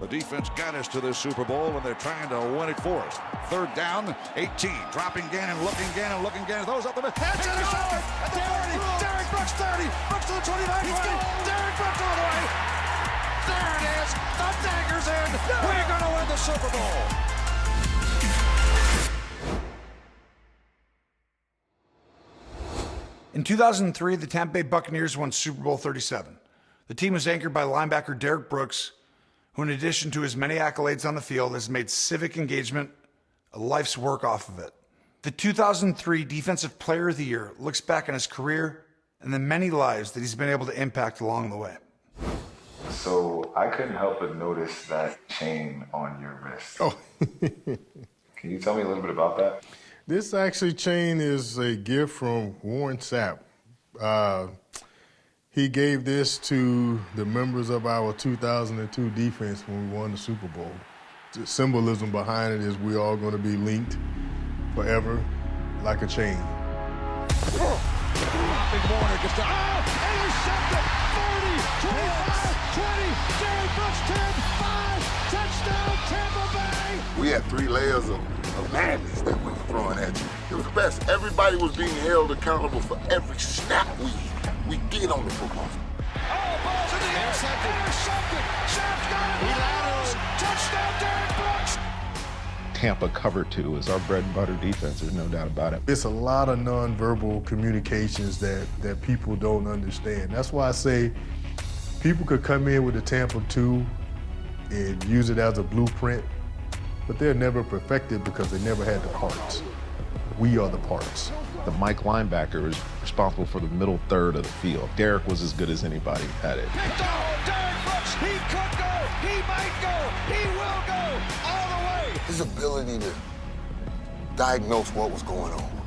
The defense got us to this Super Bowl, and they're trying to win it for us. Third down, 18. Dropping Gannon, looking Gannon. Throws up the middle. It's intercepted at the 40. Derrick Brooks 30. Brooks to the 29. Derrick Brooks all the way. There it is. The dagger's in. We're going to win the Super Bowl. In 2003, the Tampa Bay Buccaneers won Super Bowl 37. The team was anchored by linebacker Derrick Brooks, who in addition to his many accolades on the field has made civic engagement a life's work off of it. The 2003 Defensive Player of the Year looks back on his career and the many lives that he's been able to impact along the way. So I couldn't help but notice that chain on your wrist. Oh. Can you tell me a little bit about that? This actually chain is a gift from Warren Sapp. He gave this to the members of our 2002 defense when we won the Super Bowl. The symbolism behind it is we're all going to be linked forever like a chain. Big Warner gets to, intercepted, 30, 25, 20, Derrick Brooks 10, 5, touchdown Tampa Bay. We had 3 layers of madness that we were throwing at you. It was the best. Everybody was being held accountable for every snap we did on the football. Oh, ball's in the air, intercepted, Sapp's got it, he laterals, touchdown Derrick Brooks. Tampa cover 2 is our bread and butter defense, there's no doubt about it. It's a lot of nonverbal communications that people don't understand. That's why I say people could come in with the Tampa 2 and use it as a blueprint, but they're never perfected because they never had the parts. We are the parts. The Mike linebacker is responsible for the middle third of the field. Derrick was as good as anybody at it. Picked off, Derrick Brooks, he could go, he might go, he will go, all the way. His ability to diagnose what was going on.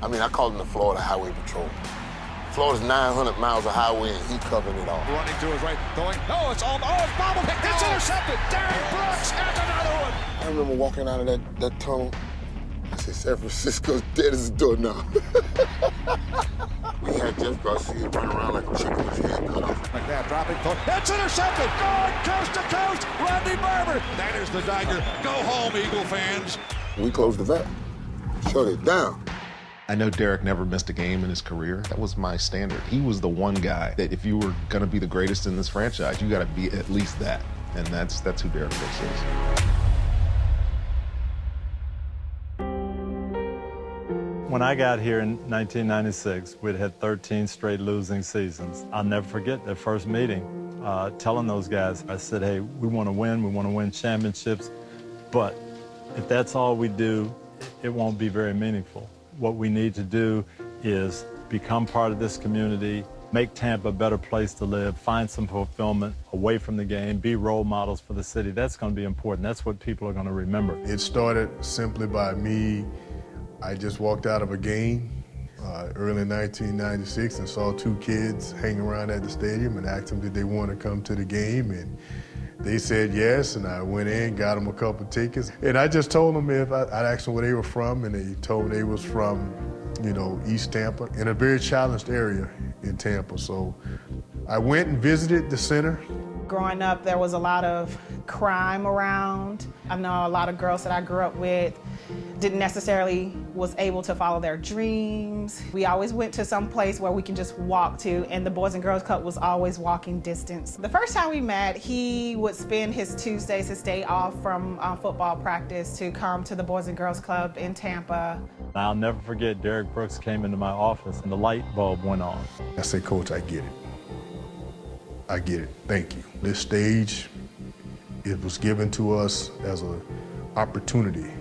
I mean, I call him the Florida Highway Patrol. Florida's 900 miles of highway, and he covering it all. Running to his right, going, it's bobbled, it's intercepted. Derrick Brooks has another one. I remember walking out of that tunnel. I said, San Francisco's dead as a doorknob. We had Jeff Garcia run around like a chicken with his head cut off. Like that, dropping, it's intercepted. Gone coast to coast, Randy Barber. That is the dagger. Go home, Eagle fans. We closed the vet, shut it down. I know Derrick never missed a game in his career. That was my standard. He was the one guy that if you were gonna be the greatest in this franchise, you gotta be at least that. And that's who Derrick Brooks is. When I got here in 1996, we'd had 13 straight losing seasons. I'll never forget that first meeting, telling those guys, I said, hey, we want to win championships, but if that's all we do, it won't be very meaningful. What we need to do is become part of this community, make Tampa a better place to live, find some fulfillment away from the game, be role models for the city. That's going to be important. That's what people are going to remember. It started simply by me. I just walked out of a game early 1996 and saw 2 kids hanging around at the stadium and asked them did they want to come to the game, and they said yes, and I went in, got them a couple tickets, and I just told them if I'd asked them where they were from, and they told me they was from, East Tampa, in a very challenged area in Tampa. So I went and visited the center. Growing up, there was a lot of crime around. I know a lot of girls that I grew up with didn't necessarily was able to follow their dreams. We always went to some place where we can just walk to, and the Boys and Girls Club was always walking distance. The first time we met, he would spend his Tuesdays, his day off from football practice to come to the Boys and Girls Club in Tampa. I'll never forget, Derrick Brooks came into my office and the light bulb went on. I said, Coach, I get it. I get it, thank you. This stage, it was given to us as an opportunity,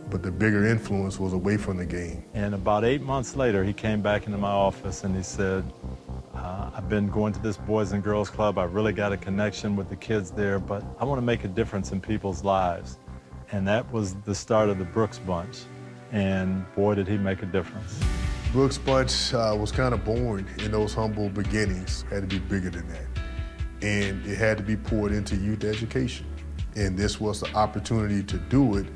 but the bigger influence was away from the game. And about 8 months later, he came back into my office and he said, I've been going to this Boys and Girls Club. I've really got a connection with the kids there, but I want to make a difference in people's lives. And that was the start of the Brooks Bunch. And boy, did he make a difference. Brooks Bunch was kind of born in those humble beginnings. Had to be bigger than that. And it had to be poured into youth education. And this was the opportunity to do it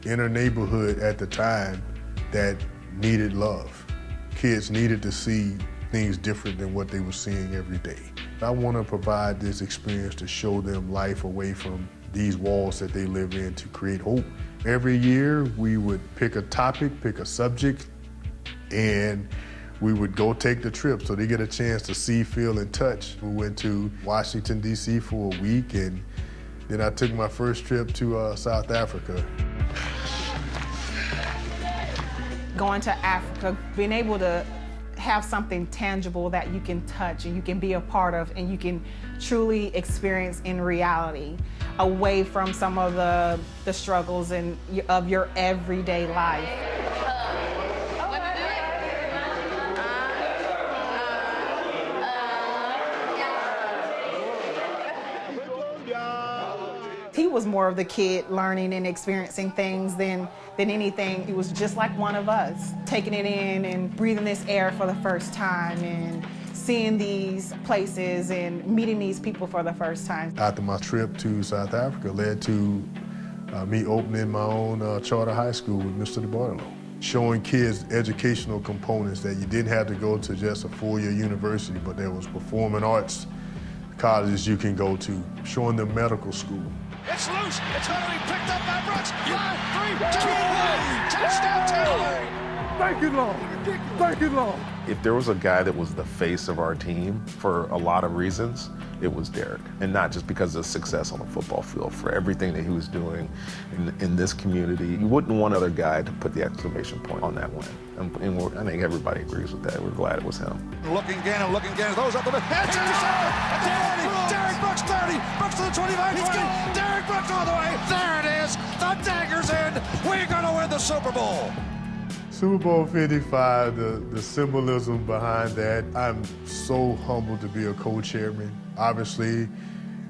in a neighborhood at the time that needed love. Kids needed to see things different than what they were seeing every day. I want to provide this experience to show them life away from these walls that they live in to create hope. Every year we would pick a topic, pick a subject, and we would go take the trip so they get a chance to see, feel, and touch. We went to Washington, D.C. for a week, and then I took my first trip to South Africa. Going to Africa, being able to have something tangible that you can touch and you can be a part of and you can truly experience in reality, away from some of the struggles of your everyday life. He was more of the kid learning and experiencing things than anything. He was just like one of us, taking it in and breathing this air for the first time and seeing these places and meeting these people for the first time. After my trip to South Africa led to me opening my own charter high school with Mr. DeBartolo, showing kids educational components that you didn't have to go to just a four-year university, but there was performing arts colleges you can go to, showing them medical school. It's loose. It's going to be picked up by Brooks. 5, 3, 2, 1. Touchdown, Taylor. Thank you, Lord. Thank you, Lord. If there was a guy that was the face of our team for a lot of reasons, it was Derrick. And not just because of success on the football field, for everything that he was doing in this community. You wouldn't want other guy to put the exclamation point on that win. And I think everybody agrees with that. We're glad it was him. Looking again and looking again. Those up the middle. It's intercepted. Derrick Brooks 30. Brooks to the 25. He's good. Derrick Brooks all the way. There it is. The dagger's in. We're going to win the Super Bowl. Super Bowl 55, the symbolism behind that. I'm so humbled to be a co-chairman. Obviously,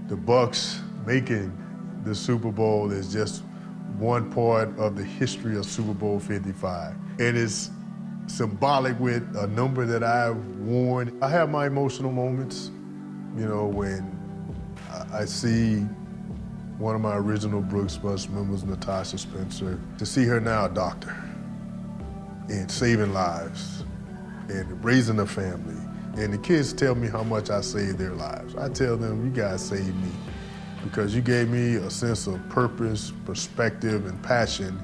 the Bucs making the Super Bowl is just one part of the history of Super Bowl 55. And it's symbolic with a number that I've worn. I have my emotional moments, you know, when I see one of my original Brooks Bunch members, Natasha Spencer, to see her now a doctor and saving lives and raising a family. And the kids tell me how much I saved their lives. I tell them, you guys saved me because you gave me a sense of purpose, perspective, and passion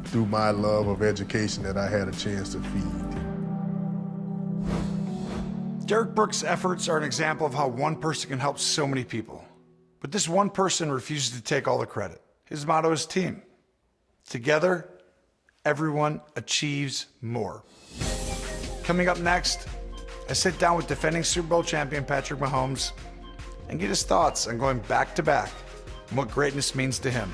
through my love of education that I had a chance to feed. Derrick Brooks' efforts are an example of how one person can help so many people. But this one person refuses to take all the credit. His motto is team. Together, everyone achieves more. Coming up next, I sit down with defending Super Bowl champion Patrick Mahomes and get his thoughts on going back-to-back and what greatness means to him.